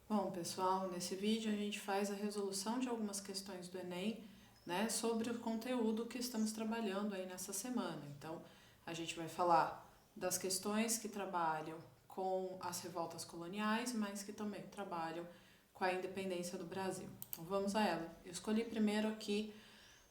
Bom, pessoal, nesse vídeo a gente faz a resolução de algumas questões do Enem, né, sobre o conteúdo que estamos trabalhando aí nessa semana. Então, a gente vai falar das questões que trabalham com as revoltas coloniais, mas que também trabalham com a independência do Brasil. Então, vamos a ela. Eu escolhi primeiro aqui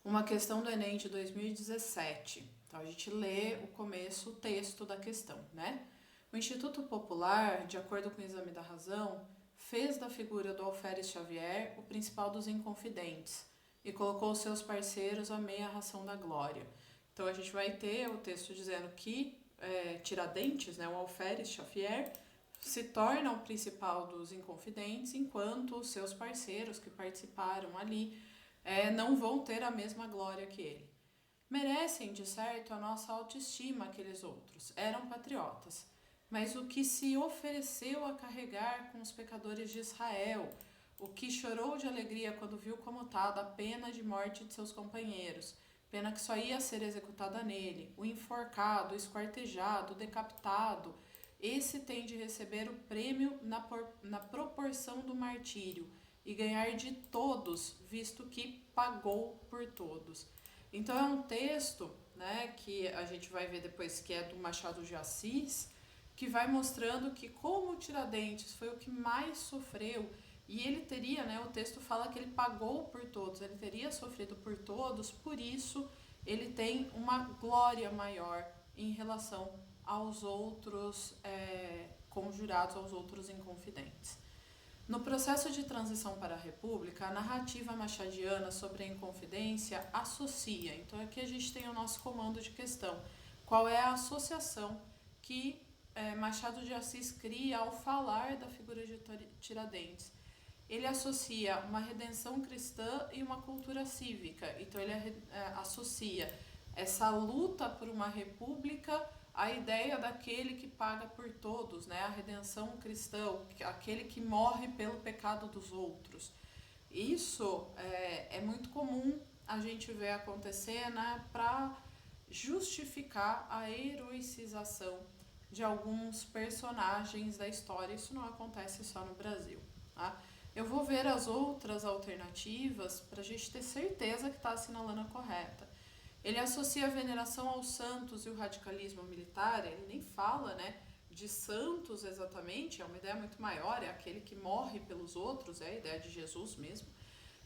uma questão do Enem de 2017. Então, a gente lê o começo, o texto da questão, né? O Instituto Popular, de acordo com o Exame da Razão, fez da figura do Alferes Xavier o principal dos inconfidentes e colocou seus parceiros à meia ração da glória. Então a gente vai ter o texto dizendo que Tiradentes, né, o Alferes Xavier, se torna o principal dos inconfidentes, enquanto os seus parceiros que participaram ali não vão ter a mesma glória que ele. Merecem, de certo, a nossa autoestima aqueles outros. Eram patriotas. Mas o que se ofereceu a carregar com os pecadores de Israel, o que chorou de alegria quando viu comutada a pena de morte de seus companheiros, pena que só ia ser executada nele, o enforcado, o esquartejado, o decapitado, esse tem de receber o prêmio na proporção do martírio e ganhar de todos, visto que pagou por todos. Então é um texto, né, que a gente vai ver depois que é do Machado de Assis, que vai mostrando que como Tiradentes foi o que mais sofreu e ele teria, né, o texto fala que ele pagou por todos, ele teria sofrido por todos, por isso ele tem uma glória maior em relação aos outros conjurados, aos outros inconfidentes. No processo de transição para a República, a narrativa machadiana sobre a Inconfidência associa. Então aqui a gente tem o nosso comando de questão. Qual é a associação que Machado de Assis cria ao falar da figura de Tiradentes? Ele associa uma redenção cristã e uma cultura cívica. Então ele associa essa luta por uma república à ideia daquele que paga por todos, né? A redenção cristã, aquele que morre pelo pecado dos outros. Isso é muito comum a gente ver acontecer, né, para justificar a heroicização de alguns personagens da história. Isso não acontece só no Brasil. Tá? Eu vou ver as outras alternativas para a gente ter certeza que está assinalando a correta. Ele associa a veneração aos santos e o radicalismo militar, ele nem fala, né, de santos exatamente, é uma ideia muito maior, é aquele que morre pelos outros, é a ideia de Jesus mesmo.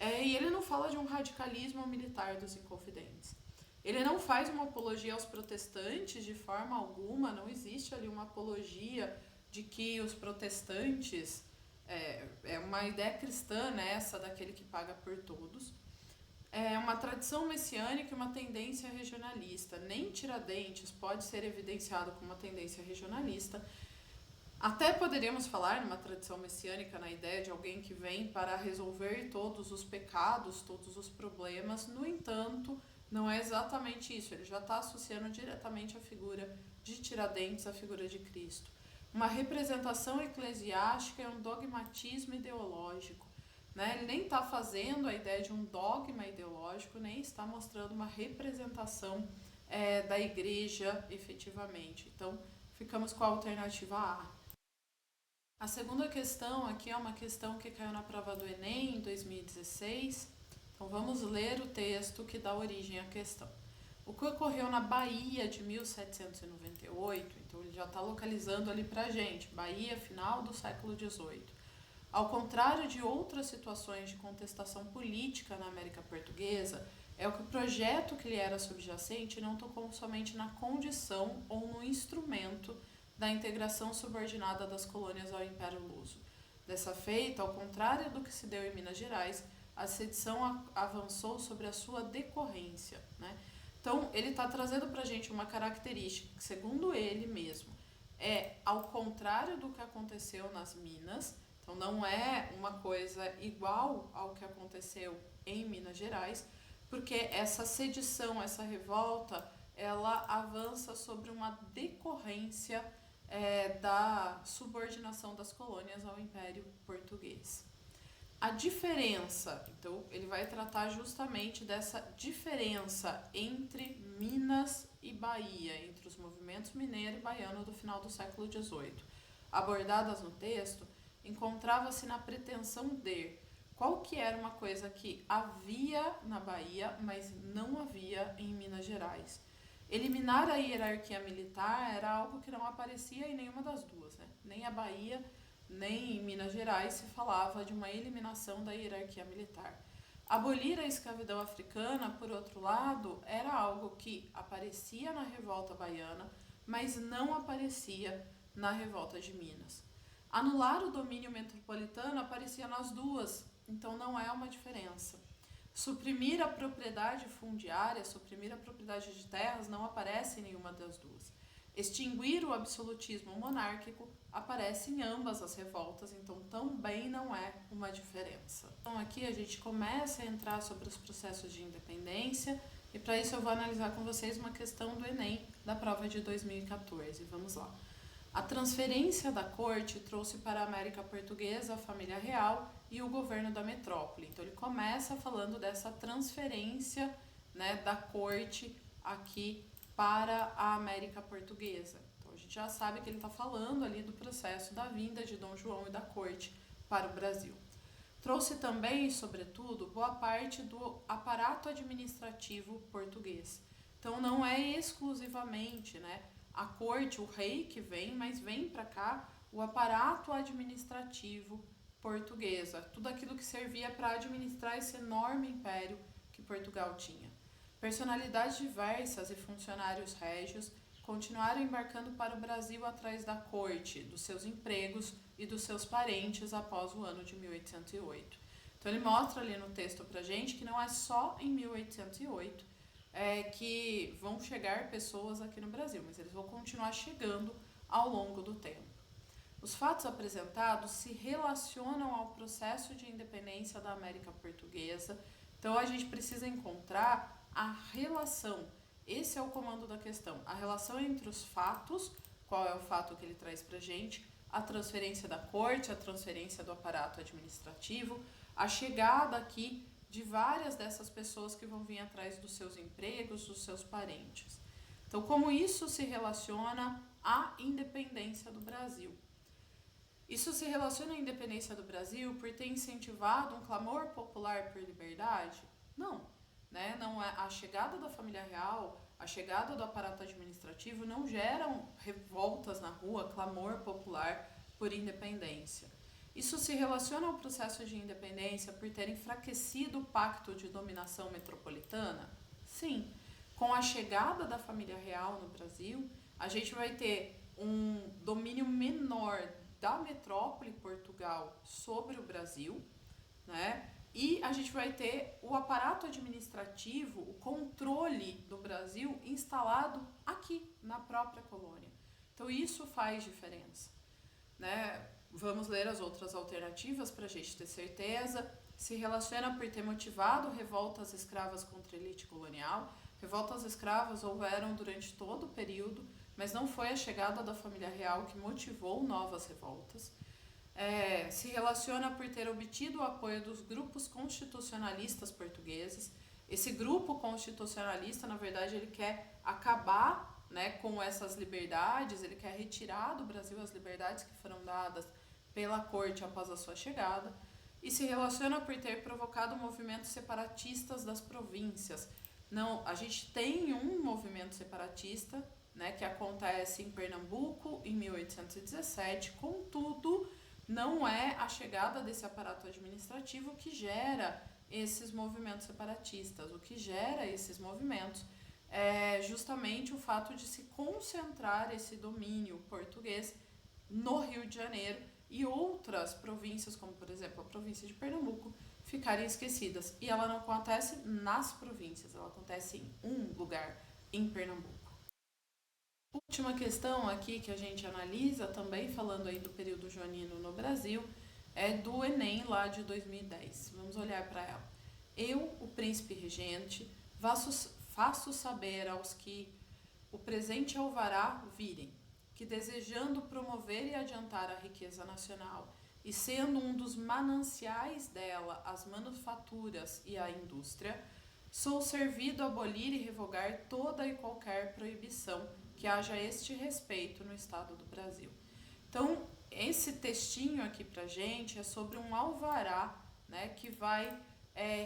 E ele não fala de um radicalismo militar dos inconfidentes. Ele não faz uma apologia aos protestantes de forma alguma, não existe ali uma apologia de que os protestantes é uma ideia cristã nessa daquele que paga por todos. É uma tradição messiânica e uma tendência regionalista. Nem Tiradentes pode ser evidenciado como uma tendência regionalista. Até poderíamos falar numa tradição messiânica na ideia de alguém que vem para resolver todos os pecados, todos os problemas. No entanto, não é exatamente isso. Ele já está associando diretamente a figura de Tiradentes à figura de Cristo. Uma representação eclesiástica é um dogmatismo ideológico. Né? Ele nem está fazendo a ideia de um dogma ideológico, nem está mostrando uma representação da igreja efetivamente. Então, ficamos com a alternativa A. A segunda questão aqui é uma questão que caiu na prova do Enem em 2016. Então, vamos ler o texto que dá origem à questão. O que ocorreu na Bahia de 1798, então ele já está localizando ali para a gente, Bahia, final do século XVIII. Ao contrário de outras situações de contestação política na América Portuguesa, é o que o projeto que lhe era subjacente não tocou somente na condição ou no instrumento da integração subordinada das colônias ao Império Luso. Dessa feita, ao contrário do que se deu em Minas Gerais, a sedição avançou sobre a sua decorrência. Né? Então, ele está trazendo para a gente uma característica que, segundo ele mesmo, é ao contrário do que aconteceu nas Minas. Então não é uma coisa igual ao que aconteceu em Minas Gerais, porque essa sedição, essa revolta, ela avança sobre uma decorrência da subordinação das colônias ao Império Português. A diferença, então ele vai tratar justamente dessa diferença entre Minas e Bahia, entre os movimentos mineiro e baiano do final do século XVIII, abordadas no texto, encontrava-se na pretensão de qual que era uma coisa que havia na Bahia, mas não havia em Minas Gerais. Eliminar a hierarquia militar era algo que não aparecia em nenhuma das duas, né? Nem a Bahia, nem em Minas Gerais se falava de uma eliminação da hierarquia militar. Abolir a escravidão africana, por outro lado, era algo que aparecia na revolta baiana, mas não aparecia na revolta de Minas. Anular o domínio metropolitano aparecia nas duas, então não é uma diferença. Suprimir a propriedade fundiária, suprimir a propriedade de terras não aparece em nenhuma das duas. Extinguir o absolutismo monárquico aparece em ambas as revoltas, então também não é uma diferença. Então aqui a gente começa a entrar sobre os processos de independência e para isso eu vou analisar com vocês uma questão do Enem da prova de 2014. Vamos lá. A transferência da corte trouxe para a América Portuguesa a família real e o governo da metrópole. Então ele começa falando dessa transferência, né, da corte aqui para a América Portuguesa. Então a gente já sabe que ele está falando ali do processo da vinda de Dom João e da corte para o Brasil. Trouxe também, sobretudo, boa parte do aparato administrativo português. Então não é exclusivamente, né, a corte, o rei que vem, mas vem para cá o aparato administrativo português, tudo aquilo que servia para administrar esse enorme império que Portugal tinha. Personalidades diversas e funcionários régios continuaram embarcando para o Brasil atrás da corte, dos seus empregos e dos seus parentes após o ano de 1808. Então ele mostra ali no texto pra gente que não é só em 1808 que vão chegar pessoas aqui no Brasil, mas eles vão continuar chegando ao longo do tempo. Os fatos apresentados se relacionam ao processo de independência da América Portuguesa, então a gente precisa encontrar a relação. Esse é o comando da questão, a relação entre os fatos, qual é o fato que ele traz pra gente, a transferência da corte, a transferência do aparato administrativo, a chegada aqui de várias dessas pessoas que vão vir atrás dos seus empregos, dos seus parentes. Então, como isso se relaciona à independência do Brasil? Isso se relaciona à independência do Brasil por ter incentivado um clamor popular por liberdade? Não, né? Não é a chegada da família real, a chegada do aparato administrativo não geram revoltas na rua, clamor popular por independência. Isso se relaciona ao processo de independência por ter enfraquecido o pacto de dominação metropolitana? Sim. Com a chegada da família real no Brasil, a gente vai ter um domínio menor da metrópole Portugal sobre o Brasil, né? E a gente vai ter o aparato administrativo, o controle do Brasil instalado aqui, na própria colônia. Então isso faz diferença, né? Vamos ler as outras alternativas para a gente ter certeza. Se relaciona por ter motivado revoltas escravas contra a elite colonial. Revoltas escravas houveram durante todo o período, mas não foi a chegada da família real que motivou novas revoltas. Se relaciona por ter obtido o apoio dos grupos constitucionalistas portugueses. Esse grupo constitucionalista, na verdade, ele quer acabar, né, com essas liberdades, ele quer retirar do Brasil as liberdades que foram dadas pela corte após a sua chegada, e se relaciona por ter provocado movimentos separatistas das províncias. Não, a gente tem um movimento separatista, né, que acontece em Pernambuco em 1817, contudo, não é a chegada desse aparato administrativo que gera esses movimentos separatistas. O que gera esses movimentos é justamente o fato de se concentrar esse domínio português no Rio de Janeiro e outras províncias, como por exemplo a província de Pernambuco, ficarem esquecidas. E ela não acontece nas províncias, ela acontece em um lugar, em Pernambuco. Última questão aqui que a gente analisa, também falando aí do período joanino no Brasil, é do Enem lá de 2010. Vamos olhar para ela. Eu, o príncipe regente, faço saber aos que o presente alvará virem, que desejando promover e adiantar a riqueza nacional, e sendo um dos mananciais dela as manufaturas e a indústria, sou servido a abolir e revogar toda e qualquer proibição que haja este respeito no Estado do Brasil. Então, esse textinho aqui pra gente é sobre um alvará, né, que vai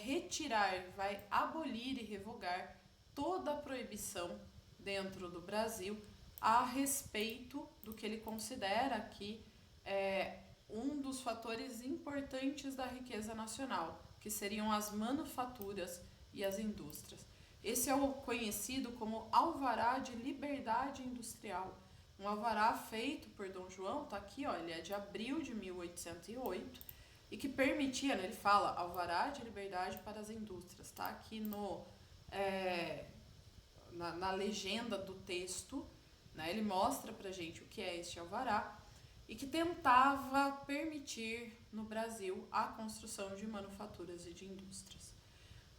retirar, vai abolir e revogar toda a proibição dentro do Brasil a respeito do que ele considera aqui um dos fatores importantes da riqueza nacional, que seriam as manufaturas e as indústrias. Esse é o conhecido como Alvará de Liberdade Industrial, um alvará feito por Dom João, tá aqui, ó, ele é de abril de 1808, e que permitia, né, ele fala Alvará de Liberdade para as Indústrias, tá aqui na legenda do texto, né, ele mostra pra gente o que é este alvará, e que tentava permitir no Brasil a construção de manufaturas e de indústrias.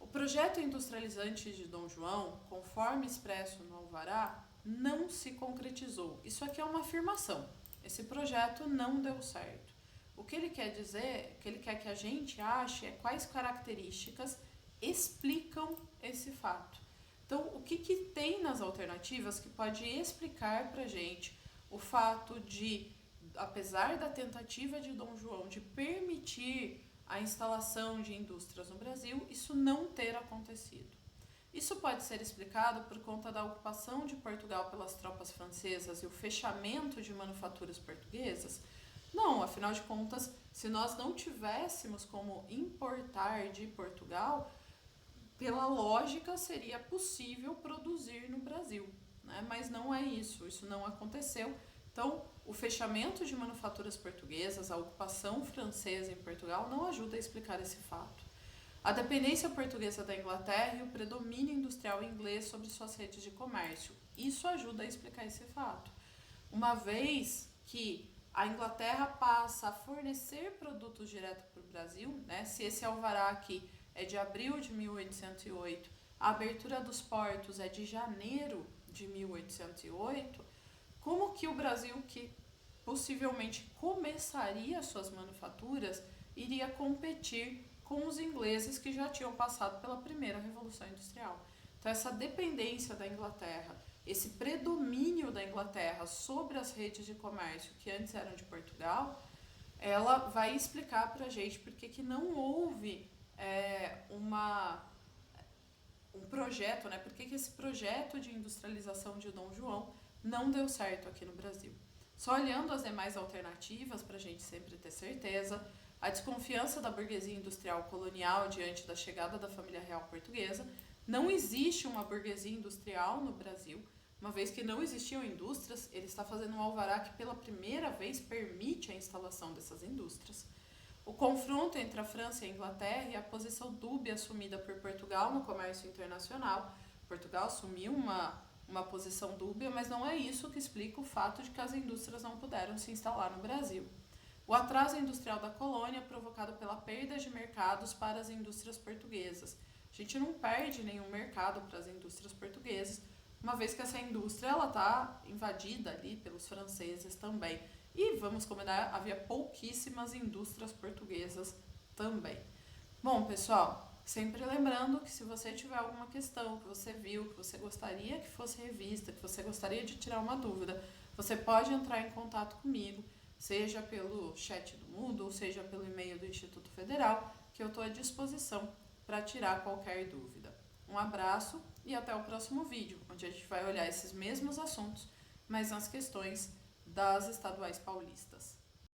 O projeto industrializante de Dom João, conforme expresso no alvará, não se concretizou. Isso aqui é uma afirmação. Esse projeto não deu certo. O que ele quer dizer, o que ele quer que a gente ache é quais características explicam esse fato. Então, o que tem nas alternativas que pode explicar pra gente o fato de, apesar da tentativa de Dom João de permitir a instalação de indústrias no Brasil, isso não ter acontecido? Isso pode ser explicado por conta da ocupação de Portugal pelas tropas francesas e o fechamento de manufaturas portuguesas? Não, afinal de contas, se nós não tivéssemos como importar de Portugal, pela lógica seria possível produzir no Brasil, né? Mas não é isso não aconteceu. Então, o fechamento de manufaturas portuguesas, a ocupação francesa em Portugal não ajuda a explicar esse fato. A dependência portuguesa da Inglaterra e o predomínio industrial inglês sobre suas redes de comércio, isso ajuda a explicar esse fato. Uma vez que a Inglaterra passa a fornecer produtos direto para o Brasil, né? Se esse alvará aqui é de abril de 1808, a abertura dos portos é de janeiro de 1808, como que o Brasil, que possivelmente começaria suas manufaturas, iria competir com os ingleses que já tinham passado pela primeira Revolução Industrial? Então, essa dependência da Inglaterra, esse predomínio da Inglaterra sobre as redes de comércio que antes eram de Portugal, ela vai explicar pra gente por que não houve um projeto, né? Por que esse projeto de industrialização de Dom João não deu certo aqui no Brasil. Só olhando as demais alternativas, para a gente sempre ter certeza, a desconfiança da burguesia industrial colonial diante da chegada da família real portuguesa, não existe uma burguesia industrial no Brasil, uma vez que não existiam indústrias, ele está fazendo um alvará que pela primeira vez permite a instalação dessas indústrias. O confronto entre a França e a Inglaterra e a posição dúbia assumida por Portugal no comércio internacional. Portugal assumiu uma posição dúbia, mas não é isso que explica o fato de que as indústrias não puderam se instalar no Brasil. O atraso industrial da colônia provocado pela perda de mercados para as indústrias portuguesas. A gente não perde nenhum mercado para as indústrias portuguesas, uma vez que essa indústria está invadida ali pelos franceses também. E vamos combinar, havia pouquíssimas indústrias portuguesas também. Bom, pessoal, sempre lembrando que se você tiver alguma questão que você viu, que você gostaria que fosse revista, que você gostaria de tirar uma dúvida, você pode entrar em contato comigo, seja pelo chat do Moodle, ou seja pelo e-mail do Instituto Federal, que eu estou à disposição para tirar qualquer dúvida. Um abraço e até o próximo vídeo, onde a gente vai olhar esses mesmos assuntos, mas nas questões das estaduais paulistas.